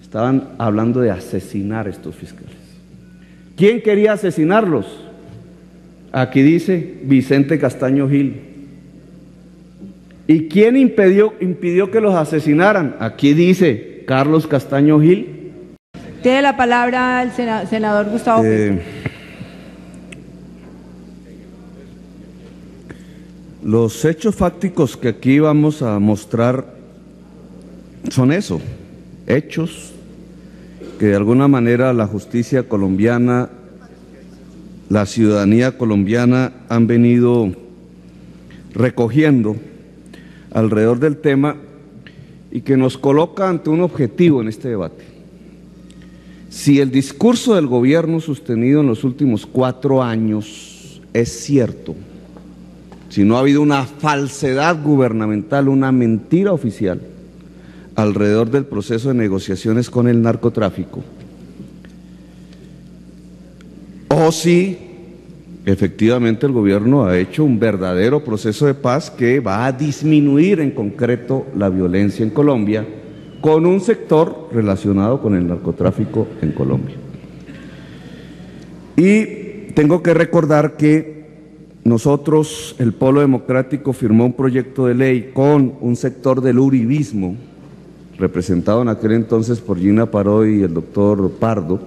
Estaban hablando de asesinar a estos fiscales. ¿Quién quería asesinarlos? Aquí dice Vicente Castaño Gil. ¿Y quién impidió que los asesinaran? Aquí dice Carlos Castaño Gil. Tiene la palabra el senador Gustavo Petro. Los hechos fácticos que aquí vamos a mostrar son eso, hechos que de alguna manera la justicia colombiana, la ciudadanía colombiana han venido recogiendo alrededor del tema y que nos coloca ante un objetivo en este debate. Si el discurso del gobierno sostenido en los últimos 4 años es cierto, si no ha habido una falsedad gubernamental, una mentira oficial alrededor del proceso de negociaciones con el narcotráfico, o si efectivamente el gobierno ha hecho un verdadero proceso de paz que va a disminuir en concreto la violencia en Colombia con un sector relacionado con el narcotráfico en Colombia. Y tengo que recordar que nosotros, el Polo Democrático, firmó un proyecto de ley con un sector del uribismo, representado en aquel entonces por Gina Parodi y el doctor Pardo,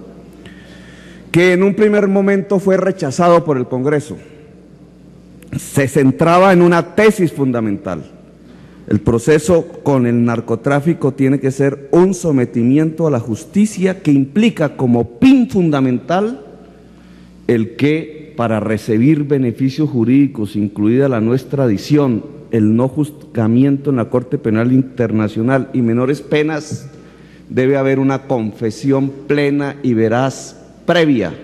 que en un primer momento fue rechazado por el Congreso. Se centraba en una tesis fundamental. El proceso con el narcotráfico tiene que ser un sometimiento a la justicia que implica como fin fundamental el que para recibir beneficios jurídicos, incluida la no extradición, el no juzgamiento en la Corte Penal Internacional y menores penas, debe haber una confesión plena y veraz previa,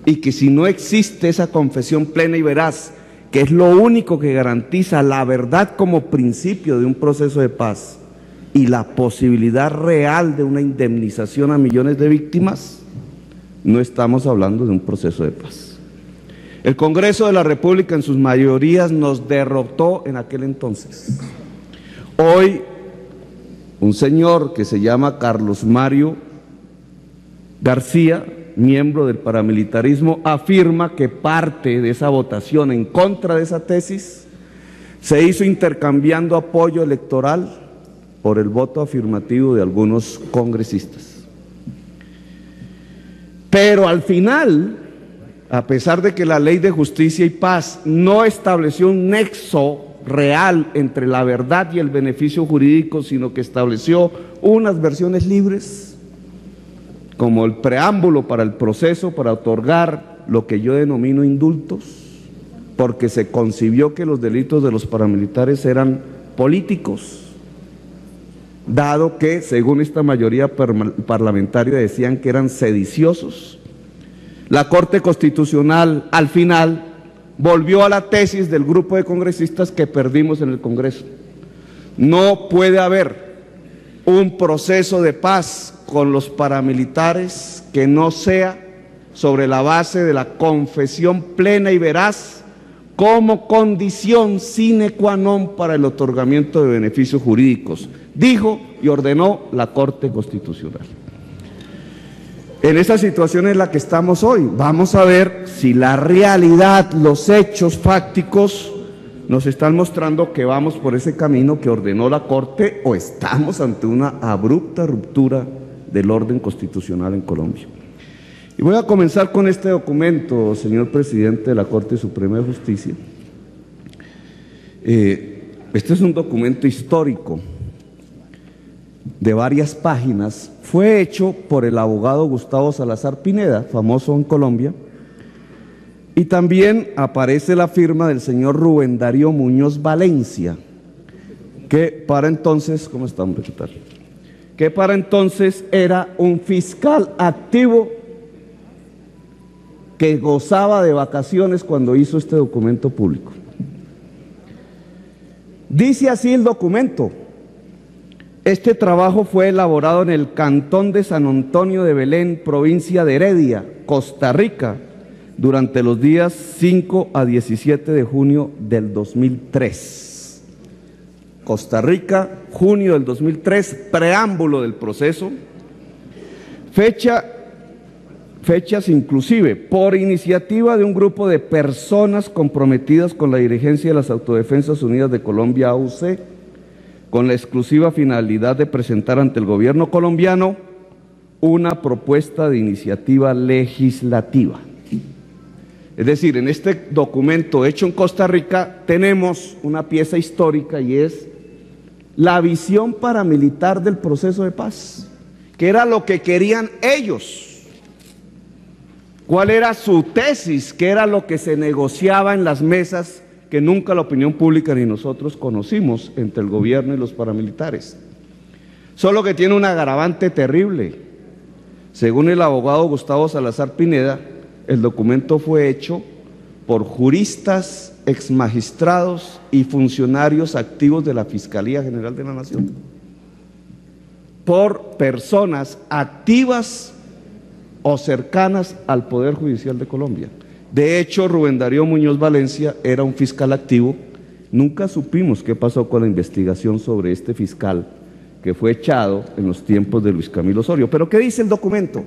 y que si no existe esa confesión plena y veraz, que es lo único que garantiza la verdad como principio de un proceso de paz y la posibilidad real de una indemnización a millones de víctimas, no estamos hablando de un proceso de paz. El Congreso de la República en sus mayorías nos derrotó en aquel entonces. Hoy, un señor que se llama Carlos Mario García, miembro del paramilitarismo, afirma que parte de esa votación en contra de esa tesis se hizo intercambiando apoyo electoral por el voto afirmativo de algunos congresistas. Pero al final, a pesar de que la Ley de Justicia y Paz no estableció un nexo real entre la verdad y el beneficio jurídico, sino que estableció unas versiones libres, como el preámbulo para el proceso, para otorgar lo que yo denomino indultos, porque se concibió que los delitos de los paramilitares eran políticos, dado que, según esta mayoría parlamentaria, decían que eran sediciosos. La Corte Constitucional, al final, volvió a la tesis del grupo de congresistas que perdimos en el Congreso. No puede haber un proceso de paz con los paramilitares que no sea sobre la base de la confesión plena y veraz como condición sine qua non para el otorgamiento de beneficios jurídicos, dijo y ordenó la Corte Constitucional. En esa situación en la que estamos hoy, vamos a ver si la realidad, los hechos fácticos nos están mostrando que vamos por ese camino que ordenó la Corte o estamos ante una abrupta ruptura del orden constitucional en Colombia. Y voy a comenzar con este documento, señor presidente de la Corte Suprema de Justicia. Este es un documento histórico de varias páginas. Fue hecho por el abogado Gustavo Salazar Pineda, famoso en Colombia, y también aparece la firma del señor Rubén Darío Muñoz Valencia, que para entonces, ¿cómo estamos? ¿Qué tal? Que para entonces era un fiscal activo que gozaba de vacaciones cuando hizo este documento público. Dice así el documento: este trabajo fue elaborado en el Cantón de San Antonio de Belén, provincia de Heredia, Costa Rica, durante los días 5 a 17 de junio del 2003. Costa Rica, junio del 2003, preámbulo del proceso. Fechas inclusive, por iniciativa de un grupo de personas comprometidas con la dirigencia de las Autodefensas Unidas de Colombia, AUC, con la exclusiva finalidad de presentar ante el gobierno colombiano una propuesta de iniciativa legislativa. Es decir, en este documento hecho en Costa Rica tenemos una pieza histórica y es la visión paramilitar del proceso de paz, que era lo que querían ellos. ¿Cuál era su tesis? ¿Qué era lo que se negociaba en las mesas que nunca la opinión pública ni nosotros conocimos entre el gobierno y los paramilitares? Solo que tiene un agravante terrible. Según el abogado Gustavo Salazar Pineda, el documento fue hecho por juristas, exmagistrados y funcionarios activos de la Fiscalía General de la Nación, por personas activas o cercanas al Poder Judicial de Colombia. De hecho, Rubén Darío Muñoz Valencia era un fiscal activo. Nunca supimos qué pasó con la investigación sobre este fiscal que fue echado en los tiempos de Luis Camilo Osorio. ¿Pero qué dice el documento?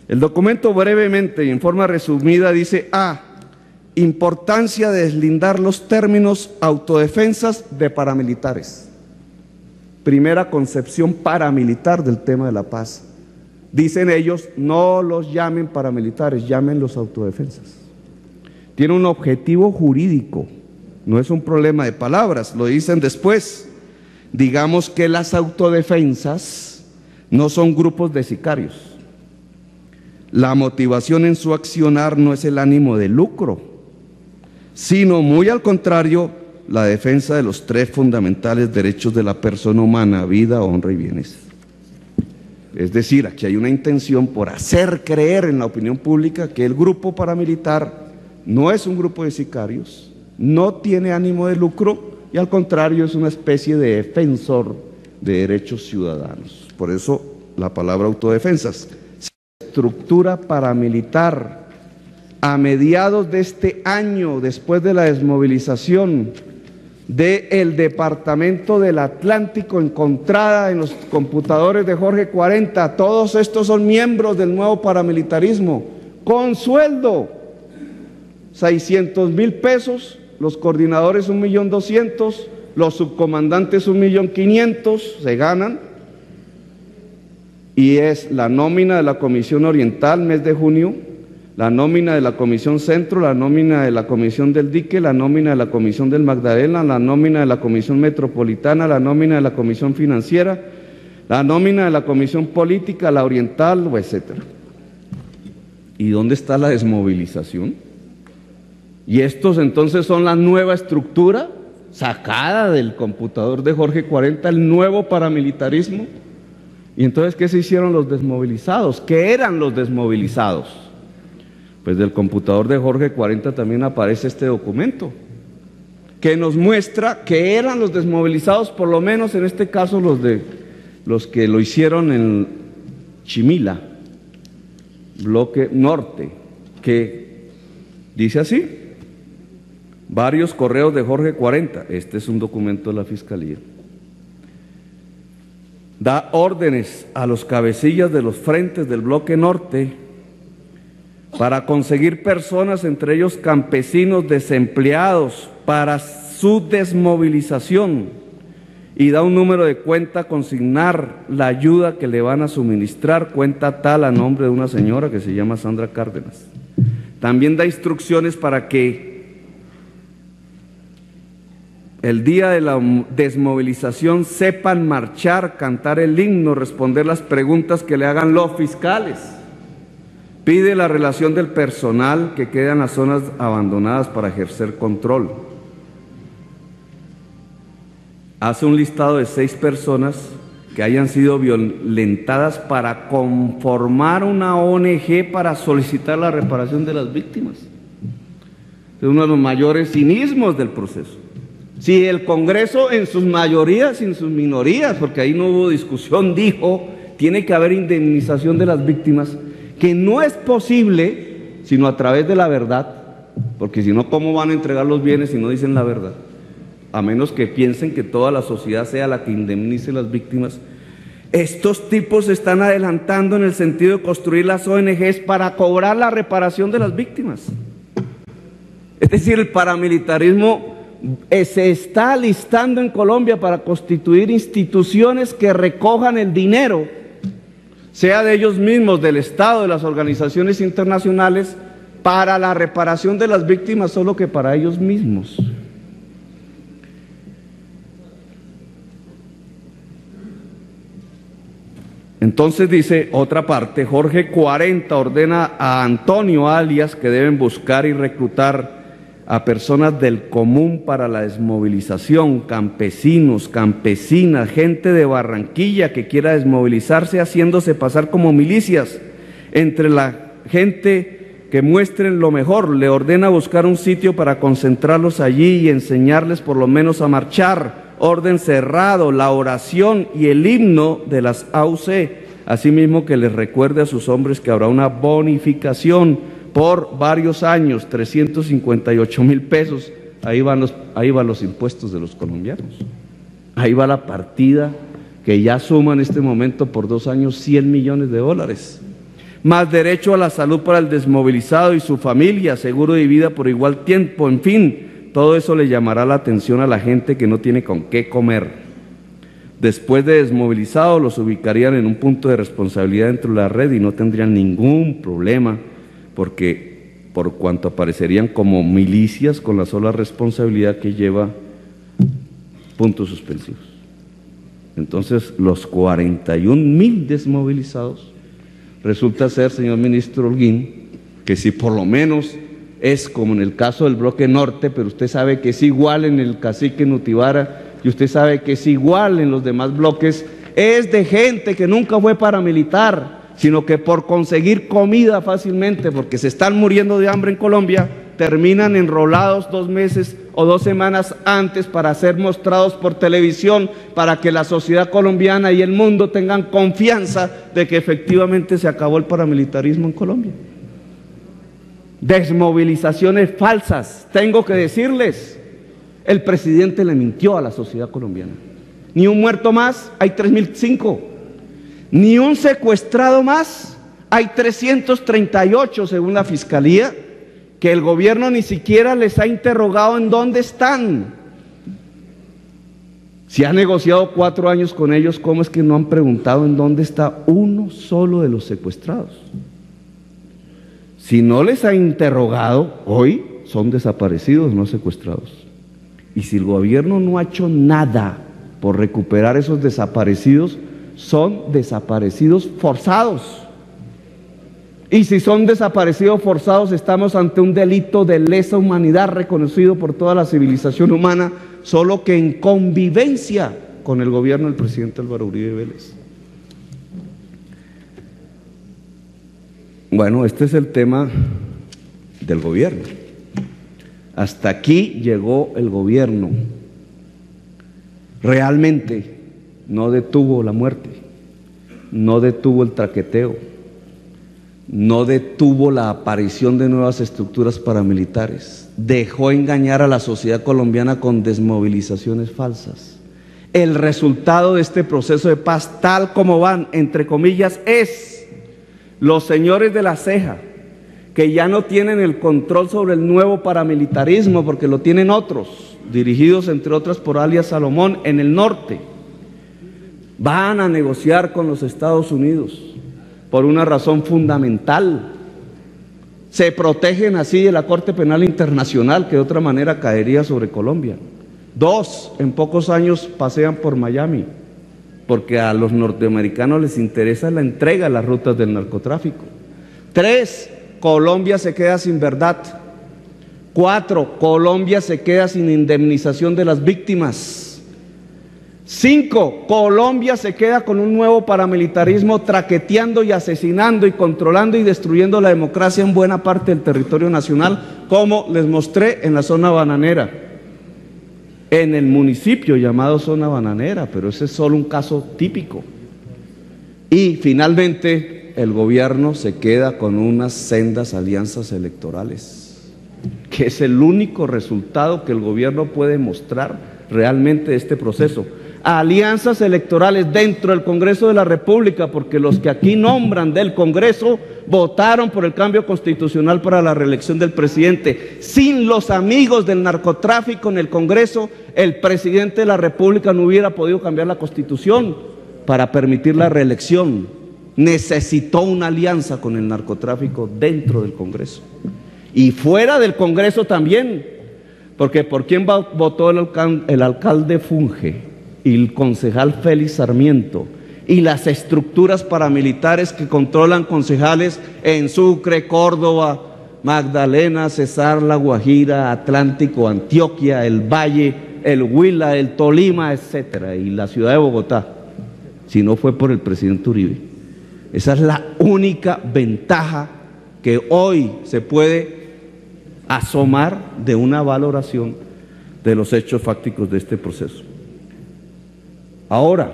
El documento brevemente y en forma resumida dice: importancia de deslindar los términos autodefensas de paramilitares. Primera concepción paramilitar del tema de la paz. Dicen ellos, no los llamen paramilitares, llámenlos autodefensas. Tiene un objetivo jurídico, no es un problema de palabras, lo dicen después. Digamos que las autodefensas no son grupos de sicarios. La motivación en su accionar no es el ánimo de lucro, sino muy al contrario, la defensa de los tres fundamentales derechos de la persona humana: vida, honra y bienes. Es decir, aquí hay una intención por hacer creer en la opinión pública que el grupo paramilitar no es un grupo de sicarios, no tiene ánimo de lucro y al contrario es una especie de defensor de derechos ciudadanos. Por eso la palabra autodefensas. Estructura paramilitar a mediados de este año, después de la desmovilización del Departamento del Atlántico, encontrada en los computadores de Jorge 40. Todos estos son miembros del nuevo paramilitarismo, con sueldo, 600.000 pesos, los coordinadores 1.200.000, los subcomandantes 1.500.000, se ganan, y es la nómina de la Comisión Oriental, mes de junio, la nómina de la Comisión Centro, la nómina de la Comisión del Dique, la nómina de la Comisión del Magdalena, la nómina de la Comisión Metropolitana, la nómina de la Comisión Financiera, la nómina de la Comisión Política, la Oriental, etcétera. ¿Y dónde está la desmovilización? Y estos entonces son la nueva estructura sacada del computador de Jorge 40, el nuevo paramilitarismo. ¿Y entonces qué se hicieron los desmovilizados? ¿Qué eran los desmovilizados? Pues del computador de Jorge 40 también aparece este documento, que nos muestra que eran los desmovilizados, por lo menos en este caso los que lo hicieron en Chimila, bloque norte, que dice así: varios correos de Jorge 40, este es un documento de la Fiscalía, da órdenes a los cabecillas de los frentes del bloque norte para conseguir personas, entre ellos campesinos desempleados, para su desmovilización, y da un número de cuenta a consignar la ayuda que le van a suministrar, cuenta tal, a nombre de una señora que se llama Sandra Cárdenas. También da instrucciones para que el día de la desmovilización sepan marchar, cantar el himno, responder las preguntas que le hagan los fiscales. Pide la relación del personal que queda en las zonas abandonadas para ejercer control. Hace un listado de 6 personas que hayan sido violentadas para conformar una ONG para solicitar la reparación de las víctimas. Es uno de los mayores cinismos del proceso. Si el Congreso en sus mayorías y en sus minorías, porque ahí no hubo discusión, dijo tiene que haber indemnización de las víctimas, que no es posible sino a través de la verdad, porque si no, ¿cómo van a entregar los bienes si no dicen la verdad? A menos que piensen que toda la sociedad sea la que indemnice las víctimas. Estos tipos se están adelantando en el sentido de construir las ONGs para cobrar la reparación de las víctimas. Es decir, el paramilitarismo se está alistando en Colombia para constituir instituciones que recojan el dinero, sea de ellos mismos, del Estado, de las organizaciones internacionales, para la reparación de las víctimas, solo que para ellos mismos. Entonces dice otra parte, Jorge 40 ordena a Antonio alias que deben buscar y reclutar a personas del común para la desmovilización, campesinos, campesinas, gente de Barranquilla que quiera desmovilizarse haciéndose pasar como milicias. Entre la gente que muestren lo mejor, le ordena buscar un sitio para concentrarlos allí y enseñarles por lo menos a marchar. Orden cerrado, la oración y el himno de las AUC, asimismo que les recuerde a sus hombres que habrá una bonificación por varios años, 358.000 pesos, ahí van los impuestos de los colombianos, ahí va la partida que ya suma en este momento por 2 años 100 millones de dólares, más derecho a la salud para el desmovilizado y su familia, seguro de vida por igual tiempo, en fin. Todo eso le llamará la atención a la gente que no tiene con qué comer. Después de desmovilizados, los ubicarían en un punto de responsabilidad dentro de la red y no tendrían ningún problema, porque por cuanto aparecerían como milicias con la sola responsabilidad que lleva puntos suspensivos. Entonces, los 41.000 desmovilizados, resulta ser, señor ministro Holguín, que si por lo menos es como en el caso del bloque norte, pero usted sabe que es igual en el cacique Nutibara y usted sabe que es igual en los demás bloques, es de gente que nunca fue paramilitar, sino que por conseguir comida fácilmente, porque se están muriendo de hambre en Colombia, terminan enrolados 2 meses o 2 semanas antes para ser mostrados por televisión, para que la sociedad colombiana y el mundo tengan confianza de que efectivamente se acabó el paramilitarismo en Colombia. Desmovilizaciones falsas, tengo que decirles, el presidente le mintió a la sociedad colombiana. Ni un muerto más, hay 3.005. Ni un secuestrado más, hay 338 según la Fiscalía, que el gobierno ni siquiera les ha interrogado en dónde están. Si ha negociado 4 años con ellos, ¿cómo es que no han preguntado en dónde está uno solo de los secuestrados? Si no les ha interrogado, hoy son desaparecidos, no secuestrados. Y si el gobierno no ha hecho nada por recuperar esos desaparecidos, son desaparecidos forzados. Y si son desaparecidos forzados, estamos ante un delito de lesa humanidad reconocido por toda la civilización humana, solo que en convivencia con el gobierno del presidente Álvaro Uribe Vélez. Bueno, este es el tema del gobierno. Hasta aquí llegó el gobierno. Realmente no detuvo la muerte, no detuvo el traqueteo, no detuvo la aparición de nuevas estructuras paramilitares, dejó engañar a la sociedad colombiana con desmovilizaciones falsas. El resultado de este proceso de paz, tal como van, entre comillas, es los señores de la ceja, que ya no tienen el control sobre el nuevo paramilitarismo, porque lo tienen otros, dirigidos entre otras por alias Salomón en el norte, van a negociar con los Estados Unidos por una razón fundamental. Se protegen así de la Corte Penal Internacional, que de otra manera caería sobre Colombia. 2, en pocos años pasean por Miami, porque a los norteamericanos les interesa la entrega de las rutas del narcotráfico. 3, Colombia se queda sin verdad. 4, Colombia se queda sin indemnización de las víctimas. 5, Colombia se queda con un nuevo paramilitarismo traqueteando y asesinando y controlando y destruyendo la democracia en buena parte del territorio nacional, como les mostré en la zona bananera, en el municipio llamado zona bananera, pero ese es solo un caso típico. Y finalmente el gobierno se queda con unas sendas alianzas electorales, que es el único resultado que el gobierno puede mostrar realmente de este proceso. alianzas electorales dentro del Congreso de la República, porque los que aquí nombran del Congreso votaron por el cambio constitucional para la reelección del presidente. Sin los amigos del narcotráfico en el Congreso, el presidente de la República no hubiera podido cambiar la Constitución para permitir la reelección. Necesitó una alianza con el narcotráfico dentro del Congreso y fuera del Congreso también, porque ¿por quién votó el alcalde Funge y el concejal Félix Sarmiento y las estructuras paramilitares que controlan concejales en Sucre, Córdoba, Magdalena, Cesar, La Guajira, Atlántico, Antioquia, el Valle, el Huila, el Tolima, etcétera, y la ciudad de Bogotá, si no fue por el presidente Uribe? Esa es la única ventaja que hoy se puede asomar de una valoración de los hechos fácticos de este proceso. Ahora,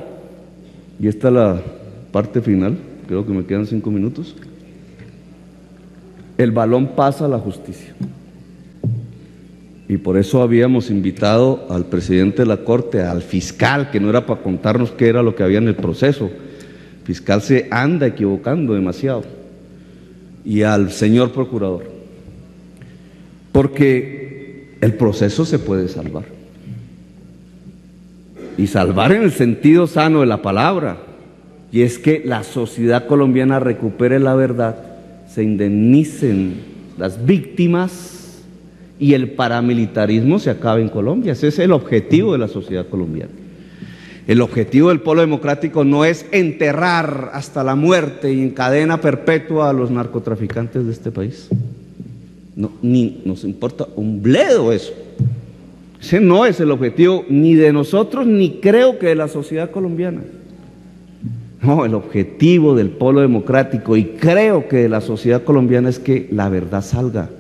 y esta es la parte final, creo que me quedan 5 minutos, el balón pasa a la justicia. Y por eso habíamos invitado al presidente de la Corte, al fiscal, que no era para contarnos qué era lo que había en el proceso. El fiscal se anda equivocando demasiado. Y al señor procurador. Porque el proceso se puede salvar. Y salvar en el sentido sano de la palabra, y es que la sociedad colombiana recupere la verdad, se indemnicen las víctimas y el paramilitarismo se acabe en Colombia. Ese es el objetivo de la sociedad colombiana. El objetivo del Polo Democrático no es enterrar hasta la muerte y en cadena perpetua a los narcotraficantes de este país. No, ni nos importa un bledo eso. Ese no es el objetivo ni de nosotros, ni creo que de la sociedad colombiana. No, el objetivo del Polo Democrático, y creo que de la sociedad colombiana, es que la verdad salga,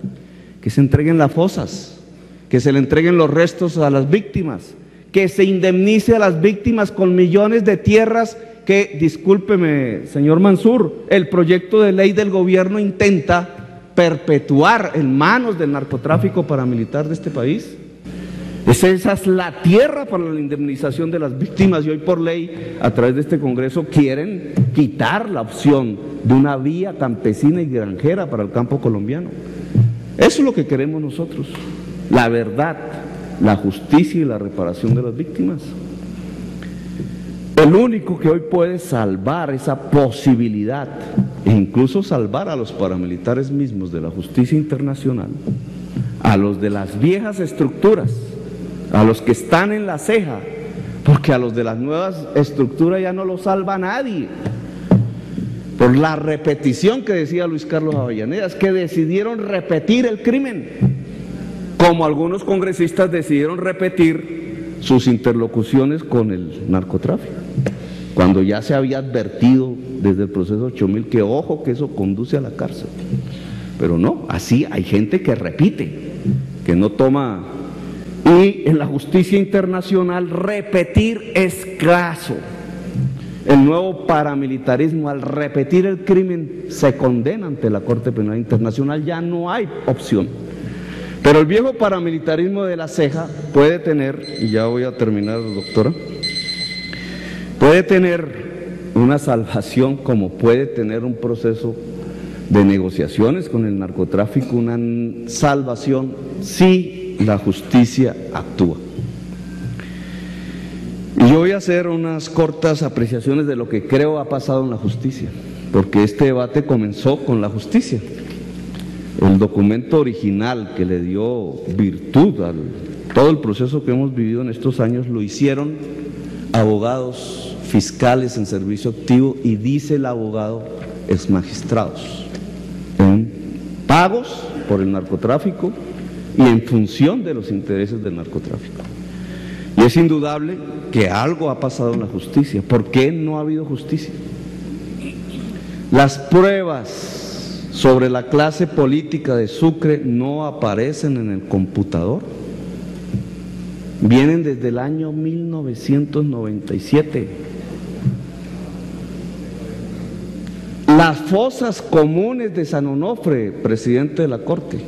que se entreguen las fosas, que se le entreguen los restos a las víctimas, que se indemnice a las víctimas con millones de tierras que, discúlpeme, señor Mansur, el proyecto de ley del gobierno intenta perpetuar en manos del narcotráfico paramilitar de este país. Esa es la tierra para la indemnización de las víctimas, y hoy por ley, a través de este Congreso, quieren quitar la opción de una vía campesina y granjera para el campo colombiano. Eso es lo que queremos nosotros, la verdad, la justicia y la reparación de las víctimas. El único que hoy puede salvar esa posibilidad, e incluso salvar a los paramilitares mismos de la justicia internacional, a los de las viejas estructuras, a los que están en la ceja, porque a los de las nuevas estructuras ya no los salva nadie, por la repetición que decía Luis Carlos Avellaneda, es que decidieron repetir el crimen, como algunos congresistas decidieron repetir sus interlocuciones con el narcotráfico, cuando ya se había advertido desde el proceso 8000 que ojo que eso conduce a la cárcel. Pero no, así hay gente que repite, que no toma. Y en la justicia internacional repetir es caso. El nuevo paramilitarismo, al repetir el crimen, se condena ante la Corte Penal Internacional, ya no hay opción. Pero el viejo paramilitarismo de la ceja puede tener, y ya voy a terminar, doctora, puede tener una salvación, como puede tener un proceso de negociaciones con el narcotráfico, una salvación si la justicia actúa. Y yo voy a hacer unas cortas apreciaciones de lo que creo ha pasado en la justicia, porque este debate comenzó con la justicia. El documento original que le dio virtud a todo el proceso que hemos vivido en estos años lo hicieron abogados fiscales en servicio activo, y dice el abogado, exmagistrados, en pagos por el narcotráfico y en función de los intereses del narcotráfico. Y es indudable que algo ha pasado en la justicia. ¿Por qué no ha habido justicia? Las pruebas sobre la clase política de Sucre no aparecen en el computador. Vienen desde el año 1997. Las fosas comunes de San Onofre, presidente de la Corte,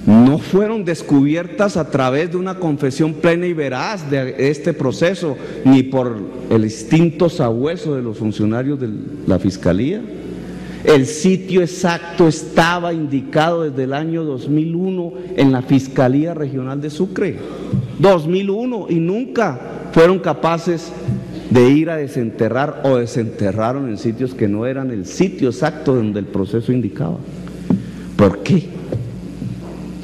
no fueron descubiertas a través de una confesión plena y veraz de este proceso, ni por el instinto sabueso de los funcionarios de la Fiscalía. El sitio exacto estaba indicado desde el año 2001 en la Fiscalía Regional de Sucre. 2001, y nunca fueron capaces de ir a desenterrar, o desenterraron en sitios que no eran el sitio exacto donde el proceso indicaba. ¿Por qué?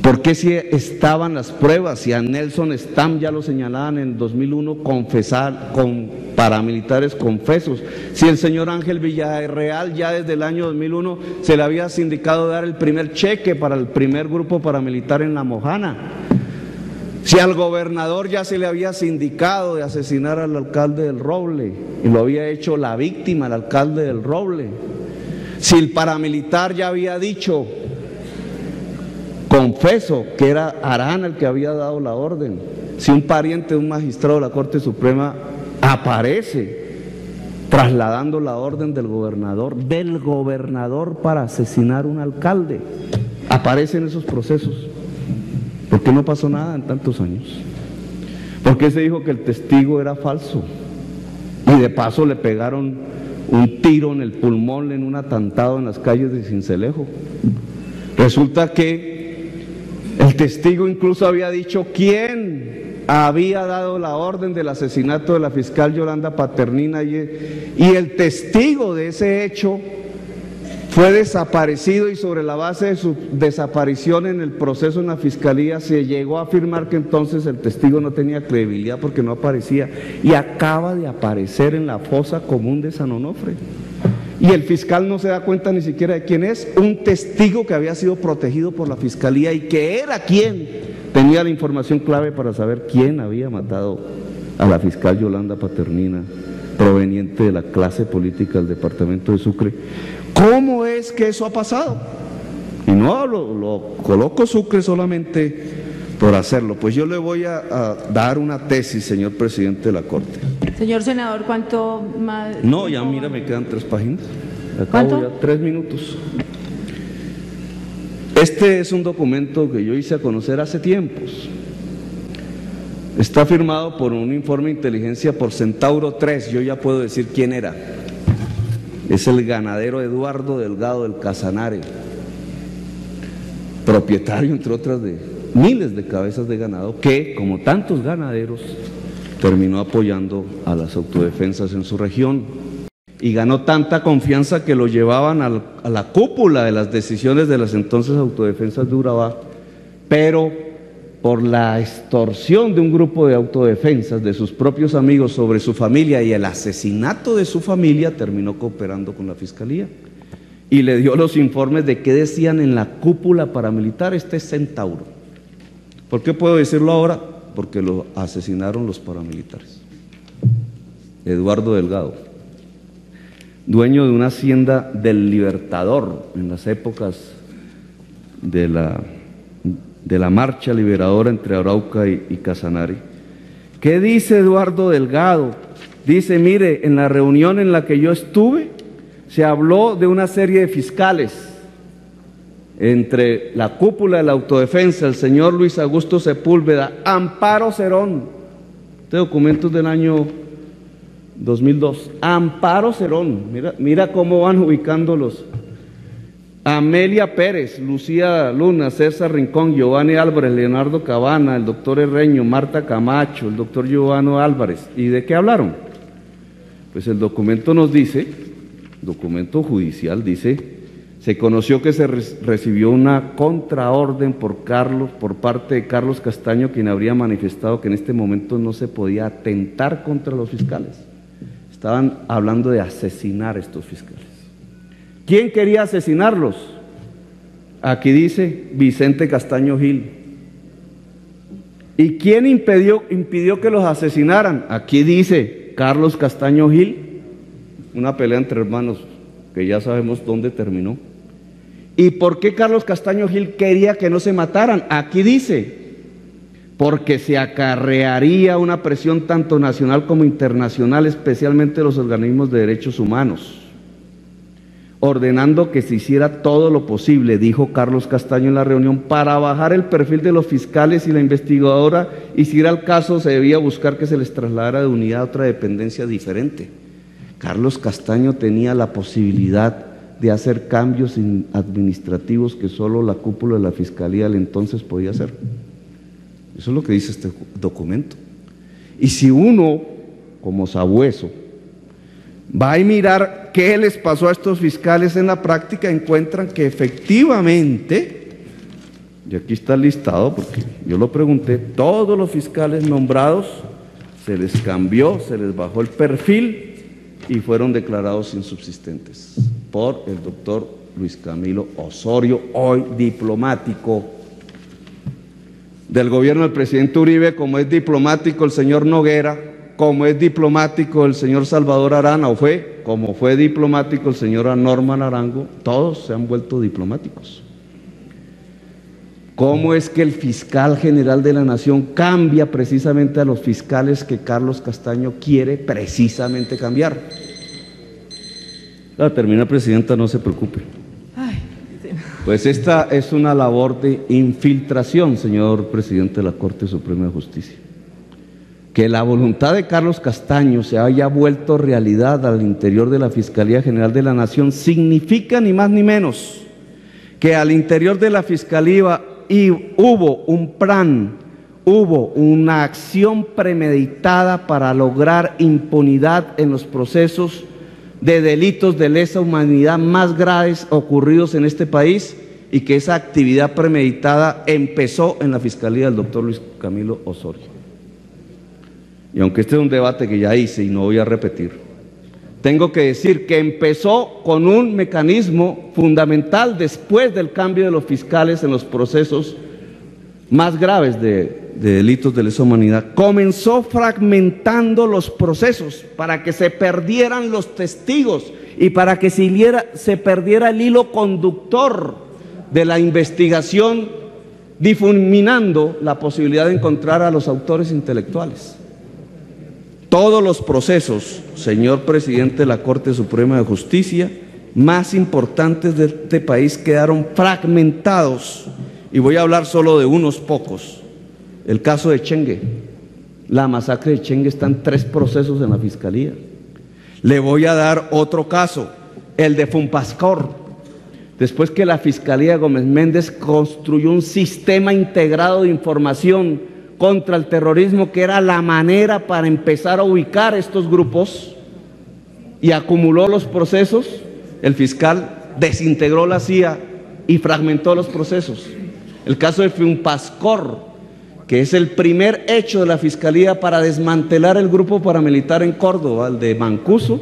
¿Por qué si estaban las pruebas? Si a Nelson Stam ya lo señalaban en el 2001 confesar con paramilitares confesos, si el señor Ángel Villarreal ya desde el año 2001 se le había sindicado dar el primer cheque para el primer grupo paramilitar en La Mojana, si al gobernador ya se le había sindicado de asesinar al alcalde del Roble y lo había hecho la víctima, el alcalde del Roble, si el paramilitar ya había dicho, confeso, que era Arana el que había dado la orden, si un pariente de un magistrado de la Corte Suprema aparece trasladando la orden del gobernador para asesinar a un alcalde, aparecen esos procesos. ¿Por qué no pasó nada en tantos años? ¿Por qué se dijo que el testigo era falso? Y de paso le pegaron un tiro en el pulmón en un atentado en las calles de Sincelejo. Resulta que el testigo incluso había dicho quién había dado la orden del asesinato de la fiscal Yolanda Paternina, y el testigo de ese hecho fue desaparecido, y sobre la base de su desaparición en el proceso en la Fiscalía se llegó a afirmar que entonces el testigo no tenía credibilidad porque no aparecía, y acaba de aparecer en la fosa común de San Onofre. Y el fiscal no se da cuenta ni siquiera de quién es, un testigo que había sido protegido por la Fiscalía y que era quien tenía la información clave para saber quién había matado a la fiscal Yolanda Paternina, proveniente de la clase política del departamento de Sucre. ¿Cómo es que eso ha pasado? Y no lo coloco Sucre solamente por hacerlo. Pues yo le voy a dar una tesis, señor presidente de la Corte. Señor senador, ¿cuánto más? No, ya mira, me quedan 3 páginas. ¿Cuánto? Ya 3 minutos. Este es un documento que yo hice a conocer hace tiempos. Está firmado por un informe de inteligencia por Centauro 3, yo ya puedo decir quién era. Es el ganadero Eduardo Delgado del Casanare, propietario, entre otras, de miles de cabezas de ganado, que, como tantos ganaderos, terminó apoyando a las autodefensas en su región y ganó tanta confianza que lo llevaban a la cúpula de las decisiones de las entonces autodefensas de Urabá, pero por la extorsión de un grupo de autodefensas, de sus propios amigos sobre su familia y el asesinato de su familia, terminó cooperando con la Fiscalía y le dio los informes de qué decían en la cúpula paramilitar. Este es Centauro. ¿Por qué puedo decirlo ahora? Porque lo asesinaron los paramilitares. Eduardo Delgado, dueño de una hacienda del Libertador en las épocas de la marcha liberadora entre Arauca y Casanare. ¿Qué dice Eduardo Delgado? Dice, mire, en la reunión en la que yo estuve, se habló de una serie de fiscales, entre la cúpula de la autodefensa, el señor Luis Augusto Sepúlveda, Amparo Cerón, este documento es del año 2002, Amparo Cerón, mira cómo van ubicándolos. Amelia Pérez, Lucía Luna, César Rincón, Giovanni Álvarez, Leonardo Cabana, el doctor Herreño, Marta Camacho, el doctor Giovanni Álvarez. ¿Y de qué hablaron? Pues el documento nos dice, documento judicial dice, se conoció que se recibió una contraorden por parte de Carlos Castaño, quien habría manifestado que en este momento no se podía atentar contra los fiscales. Estaban hablando de asesinar a estos fiscales. ¿Quién quería asesinarlos? Aquí dice Vicente Castaño Gil. ¿Y quién impidió que los asesinaran? Aquí dice Carlos Castaño Gil. Una pelea entre hermanos que ya sabemos dónde terminó. ¿Y por qué Carlos Castaño Gil quería que no se mataran? Aquí dice, porque se acarrearía una presión tanto nacional como internacional, especialmente de los organismos de derechos humanos. ordenando que se hiciera todo lo posible, dijo Carlos Castaño en la reunión, para bajar el perfil de los fiscales y la investigadora, y si era el caso, se debía buscar que se les trasladara de unidad a otra dependencia diferente. Carlos Castaño tenía la posibilidad de hacer cambios administrativos que solo la cúpula de la Fiscalía del entonces podía hacer. Eso es lo que dice este documento. Y si uno, como sabueso, va a mirar qué les pasó a estos fiscales en la práctica, encuentran que efectivamente, y aquí está el listado porque yo lo pregunté, todos los fiscales nombrados se les cambió, se les bajó el perfil y fueron declarados insubsistentes por el doctor Luis Camilo Osorio, hoy diplomático del gobierno del presidente Uribe, como es diplomático el señor Noguera, como es diplomático el señor Salvador Arana, como fue diplomático el señor Norman Arango, todos se han vuelto diplomáticos. ¿Cómo es que el fiscal general de la Nación cambia precisamente a los fiscales que Carlos Castaño quiere precisamente cambiar? Termina, presidenta, no se preocupe. Pues esta es una labor de infiltración, señor presidente de la Corte Suprema de Justicia. Que la voluntad de Carlos Castaño se haya vuelto realidad al interior de la Fiscalía General de la Nación significa ni más ni menos que al interior de la Fiscalía hubo un plan, hubo una acción premeditada para lograr impunidad en los procesos de delitos de lesa humanidad más graves ocurridos en este país, y que esa actividad premeditada empezó en la Fiscalía del doctor Luis Camilo Osorio. Y aunque este es un debate que ya hice y no voy a repetir, tengo que decir que empezó con un mecanismo fundamental después del cambio de los fiscales en los procesos más graves de delitos de lesa humanidad. Comenzó fragmentando los procesos para que se perdieran los testigos y para que se perdiera el hilo conductor de la investigación, difuminando la posibilidad de encontrar a los autores intelectuales. Todos los procesos, señor presidente de la Corte Suprema de Justicia, más importantes de este país quedaron fragmentados, y voy a hablar solo de unos pocos. El caso de Chengue, la masacre de Chengue, están 3 procesos en la Fiscalía. Le voy a dar otro caso, el de Funpascor. Después que la Fiscalía de Gómez Méndez construyó un sistema integrado de información contra el terrorismo, que era la manera para empezar a ubicar estos grupos, y acumuló los procesos, el fiscal desintegró la CIA y fragmentó los procesos. El caso de Funpascor, que es el primer hecho de la Fiscalía para desmantelar el grupo paramilitar en Córdoba, el de Mancuso,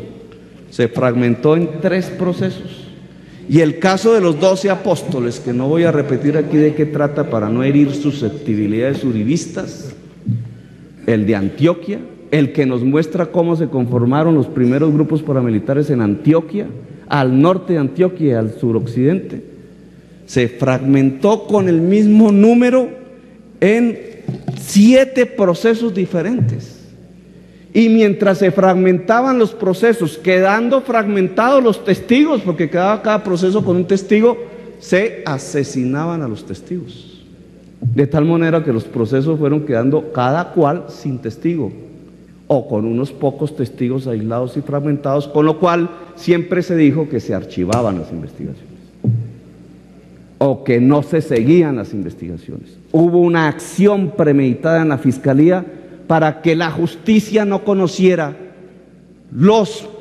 se fragmentó en 3 procesos. Y el caso de los 12 apóstoles, que no voy a repetir aquí de qué trata para no herir susceptibilidades uribistas, el de Antioquia, el que nos muestra cómo se conformaron los primeros grupos paramilitares en Antioquia, al norte de Antioquia y al suroccidente, se fragmentó con el mismo número en 7 procesos diferentes. Y mientras se fragmentaban los procesos, quedando fragmentados los testigos, porque quedaba cada proceso con un testigo, se asesinaban a los testigos. De tal manera que los procesos fueron quedando cada cual sin testigo, o con unos pocos testigos aislados y fragmentados, con lo cual siempre se dijo que se archivaban las investigaciones, o que no se seguían las investigaciones. Hubo una acción premeditada en la Fiscalía para que la justicia no conociera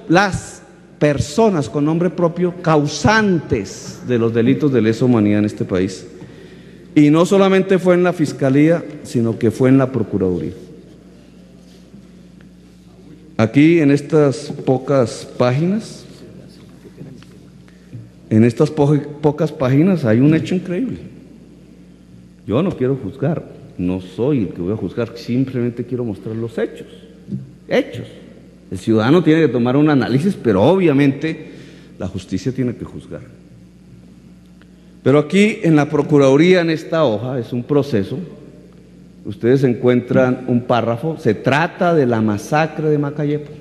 las personas con nombre propio causantes de los delitos de lesa humanidad en este país. Y no solamente fue en la Fiscalía, sino que fue en la Procuraduría. Aquí en estas pocas páginas, hay un hecho increíble. Yo no quiero juzgar, no soy el que voy a juzgar, simplemente quiero mostrar los hechos. El ciudadano tiene que tomar un análisis, pero obviamente la justicia tiene que juzgar. Pero aquí en la Procuraduría, en esta hoja, es un proceso, ustedes encuentran un párrafo, se trata de la masacre de Macayepo,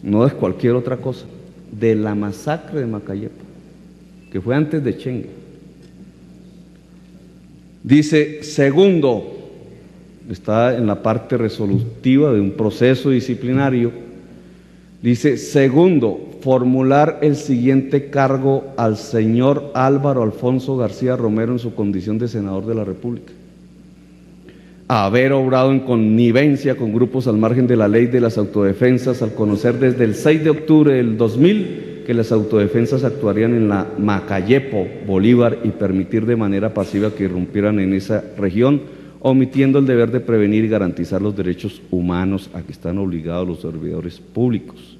no de cualquier otra cosa. de la masacre de Macayepo, que fue antes de Chengue. Dice, segundo, está en la parte resolutiva de un proceso disciplinario, dice, segundo, formular el siguiente cargo al señor Álvaro Alfonso García Romero en su condición de senador de la República: haber obrado en connivencia con grupos al margen de la ley de las autodefensas al conocer desde el 6 de octubre del 2000 que las autodefensas actuarían en la Macayepo, Bolívar, y permitir de manera pasiva que irrumpieran en esa región, omitiendo el deber de prevenir y garantizar los derechos humanos a que están obligados los servidores públicos.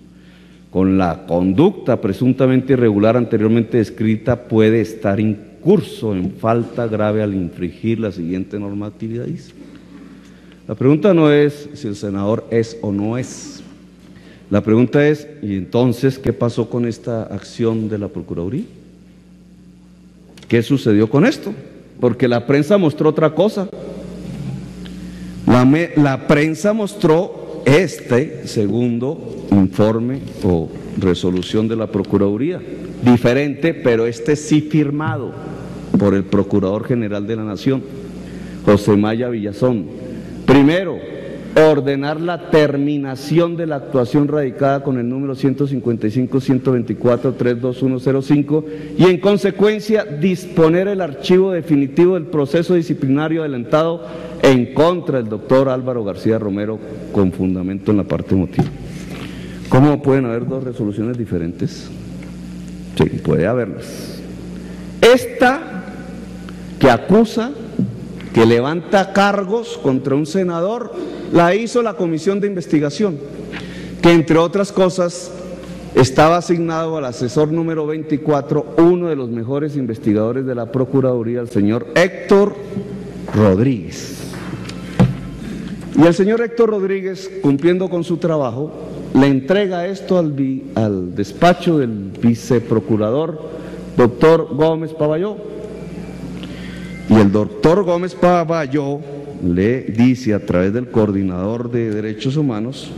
Con la conducta presuntamente irregular anteriormente descrita puede estar incurso en falta grave al infringir la siguiente normatividad. La pregunta no es si el senador es o no es. La pregunta es, ¿y entonces qué pasó con esta acción de la Procuraduría? ¿Qué sucedió con esto? Porque la prensa mostró otra cosa. La prensa mostró este segundo informe o resolución de la Procuraduría, diferente, pero este sí firmado por el Procurador General de la Nación, José Maya Villazón. Primero, ordenar la terminación de la actuación radicada con el número 155-124-32105 y en consecuencia disponer el archivo definitivo del proceso disciplinario adelantado en contra del doctor Álvaro García Romero con fundamento en la parte emotiva. ¿Cómo pueden haber dos resoluciones diferentes? Sí, puede haberlas. Esta que acusa, que levanta cargos contra un senador, la hizo la Comisión de Investigación, que entre otras cosas estaba asignado al asesor número 24, uno de los mejores investigadores de la Procuraduría, el señor Héctor Rodríguez. Y el señor Héctor Rodríguez, cumpliendo con su trabajo, le entrega esto al despacho del viceprocurador, doctor Gómez Pavalló. Y el doctor Gómez Pavalló le dice a través del coordinador de derechos humanos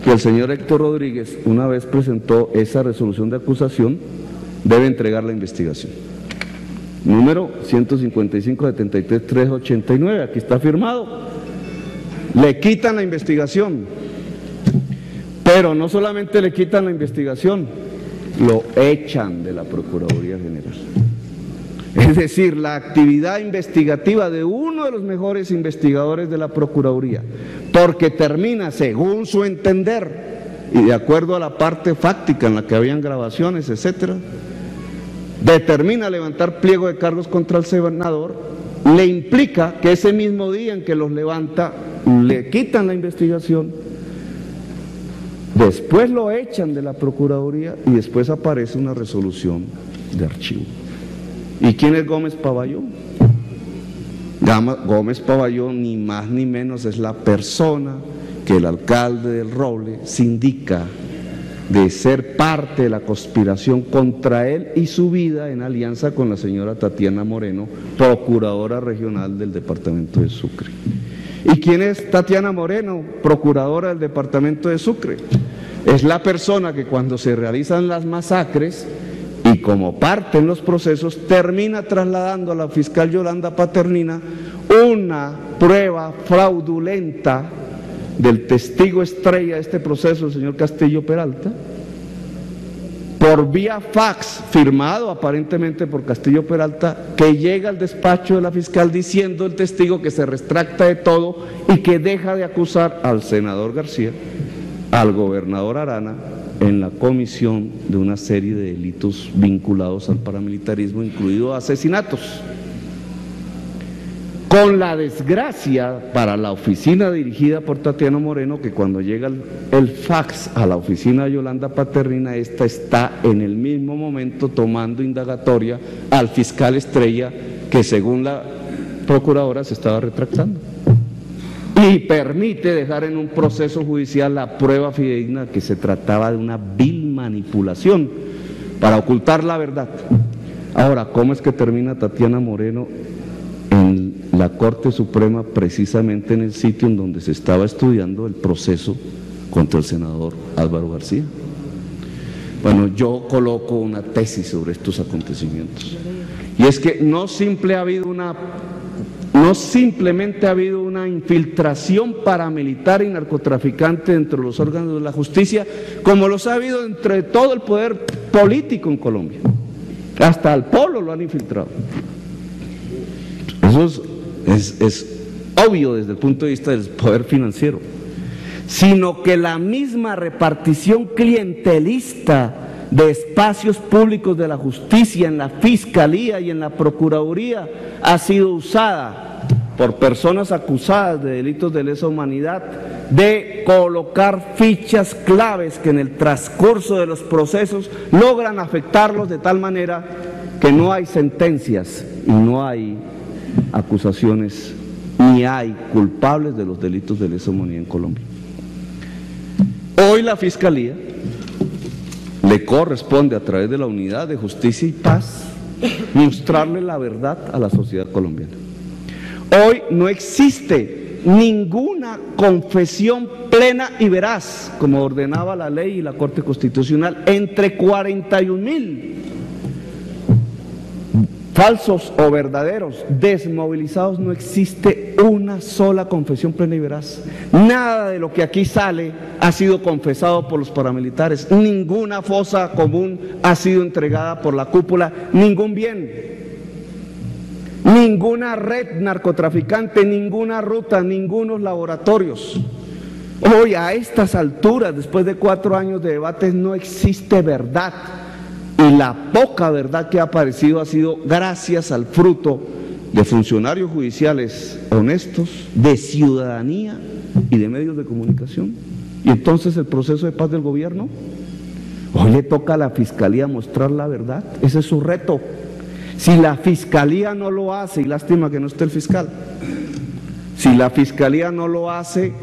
que el señor Héctor Rodríguez, una vez presentó esa resolución de acusación, debe entregar la investigación. Número 155-73-389, aquí está firmado. Le quitan la investigación, pero no solamente le quitan la investigación, lo echan de la Procuraduría General. Es decir, la actividad investigativa de uno de los mejores investigadores de la Procuraduría, porque termina, según su entender, y de acuerdo a la parte fáctica en la que habían grabaciones, etcétera, determina levantar pliego de cargos contra el senador, le implica que ese mismo día en que los levanta, le quitan la investigación, después lo echan de la Procuraduría y después aparece una resolución de archivo. ¿Y quién es Gómez Pavalló? Gómez Pavalló ni más ni menos es la persona que el alcalde del Roble sindica de ser parte de la conspiración contra él y su vida en alianza con la señora Tatiana Moreno, procuradora regional del departamento de Sucre. ¿Y quién es Tatiana Moreno, procuradora del departamento de Sucre? Es la persona que cuando se realizan las masacres y como parte en los procesos termina trasladando a la fiscal Yolanda Paternina una prueba fraudulenta del testigo estrella de este proceso, el señor Castillo Peralta, por vía fax, firmado aparentemente por Castillo Peralta, que llega al despacho de la fiscal diciendo el testigo que se retracta de todo y que deja de acusar al senador García, al gobernador Arana, en la comisión de una serie de delitos vinculados al paramilitarismo, incluidos asesinatos. Con la desgracia para la oficina dirigida por Tatiana Moreno, que cuando llega el fax a la oficina de Yolanda Paternina, esta está en el mismo momento tomando indagatoria al fiscal estrella que según la procuradora se estaba retractando. Y permite dejar en un proceso judicial la prueba fidedigna que se trataba de una vil manipulación para ocultar la verdad. Ahora, ¿cómo es que termina Tatiana Moreno en la Corte Suprema, precisamente en el sitio en donde se estaba estudiando el proceso contra el senador Álvaro García? Bueno, yo coloco una tesis sobre estos acontecimientos. Y es que no simplemente ha habido una infiltración paramilitar y narcotraficante dentro de los órganos de la justicia, como los ha habido entre todo el poder político en Colombia. Hasta al polo lo han infiltrado. Eso es obvio desde el punto de vista del poder financiero, sino que la misma repartición clientelista de espacios públicos de la justicia en la Fiscalía y en la Procuraduría ha sido usada por personas acusadas de delitos de lesa humanidad de colocar fichas claves que en el transcurso de los procesos logran afectarlos de tal manera que no hay sentencias y no hay acusaciones ni hay culpables de los delitos de lesa humanidad en Colombia. Hoy la Fiscalía le corresponde a través de la Unidad de Justicia y Paz mostrarle la verdad a la sociedad colombiana. Hoy no existe ninguna confesión plena y veraz, como ordenaba la ley y la Corte Constitucional, entre 41.000 falsos o verdaderos desmovilizados. No existe una sola confesión plena y veraz. Nada de lo que aquí sale ha sido confesado por los paramilitares, ninguna fosa común ha sido entregada por la cúpula, ningún bien, ninguna red narcotraficante, ninguna ruta, ningunos laboratorios. Hoy a estas alturas, después de 4 años de debates, no existe verdad. Y la poca verdad que ha aparecido ha sido gracias al fruto de funcionarios judiciales honestos, de ciudadanía y de medios de comunicación. Y entonces el proceso de paz del gobierno, hoy le toca a la Fiscalía mostrar la verdad, ese es su reto. Si la Fiscalía no lo hace, y lástima que no esté el fiscal, si la Fiscalía no lo hace,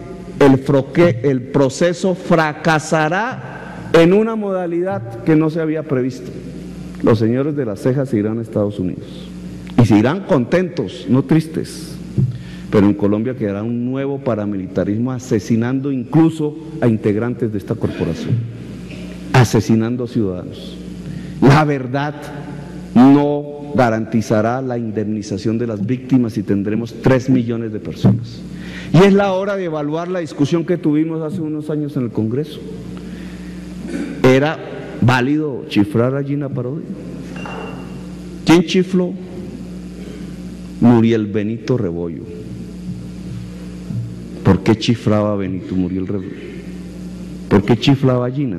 el proceso fracasará en una modalidad que no se había previsto. Los señores de las cejas se irán a Estados Unidos y se irán contentos, no tristes, pero en Colombia quedará un nuevo paramilitarismo asesinando incluso a integrantes de esta corporación, asesinando a ciudadanos. La verdad no garantizará la indemnización de las víctimas y tendremos 3 millones de personas. Y es la hora de evaluar la discusión que tuvimos hace unos años en el Congreso. ¿Era válido chiflar a Gina Parodi? ¿Quién chifló? Muriel Benito Rebollo. ¿Por qué chiflaba Benito Muriel Rebollo? ¿Por qué chiflaba a Gina?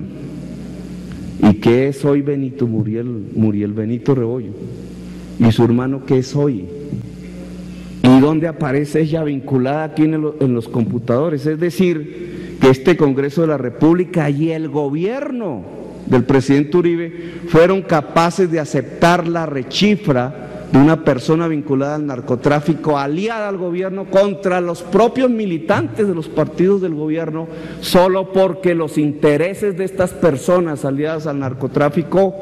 ¿Y qué es hoy Benito Muriel Benito Rebollo? ¿Y su hermano qué es hoy? ¿Y dónde aparece ella vinculada aquí en los computadores? Es decir, que este Congreso de la República y el gobierno del presidente Uribe fueron capaces de aceptar la rechifra de una persona vinculada al narcotráfico, aliada al gobierno, contra los propios militantes de los partidos del gobierno, solo porque los intereses de estas personas aliadas al narcotráfico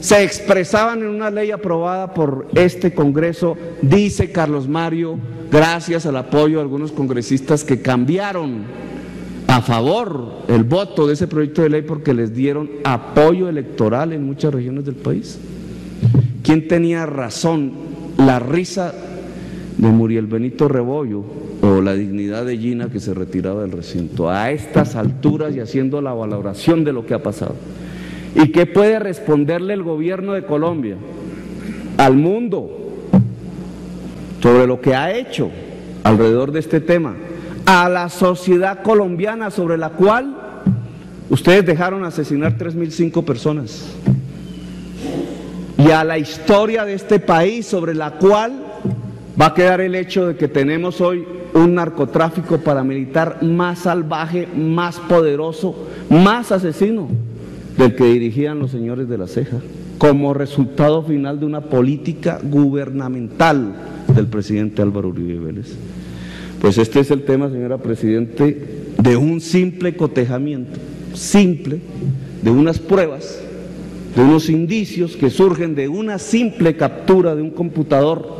se expresaban en una ley aprobada por este Congreso, dice Carlos Mario, gracias al apoyo de algunos congresistas que cambiaron a favor el voto de ese proyecto de ley porque les dieron apoyo electoral en muchas regiones del país. ¿Quién tenía razón? ¿La risa de Muriel Benito Rebollo o la dignidad de Gina que se retiraba del recinto? A estas alturas y haciendo la valoración de lo que ha pasado. ¿Y qué puede responderle el gobierno de Colombia al mundo sobre lo que ha hecho alrededor de este tema? A la sociedad colombiana sobre la cual ustedes dejaron asesinar 3.005 personas. Y a la historia de este país sobre la cual va a quedar el hecho de que tenemos hoy un narcotráfico paramilitar más salvaje, más poderoso, más asesino del que dirigían los señores de la ceja, como resultado final de una política gubernamental del presidente Álvaro Uribe Vélez. Pues este es el tema, señora Presidente, de un simple cotejamiento, simple, de unas pruebas, de unos indicios que surgen de una simple captura de un computador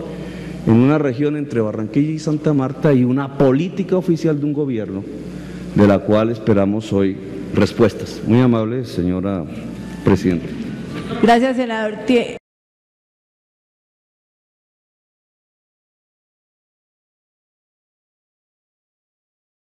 en una región entre Barranquilla y Santa Marta y una política oficial de un gobierno de la cual esperamos hoy respuestas. Muy amable, señora presidente. Gracias, senador.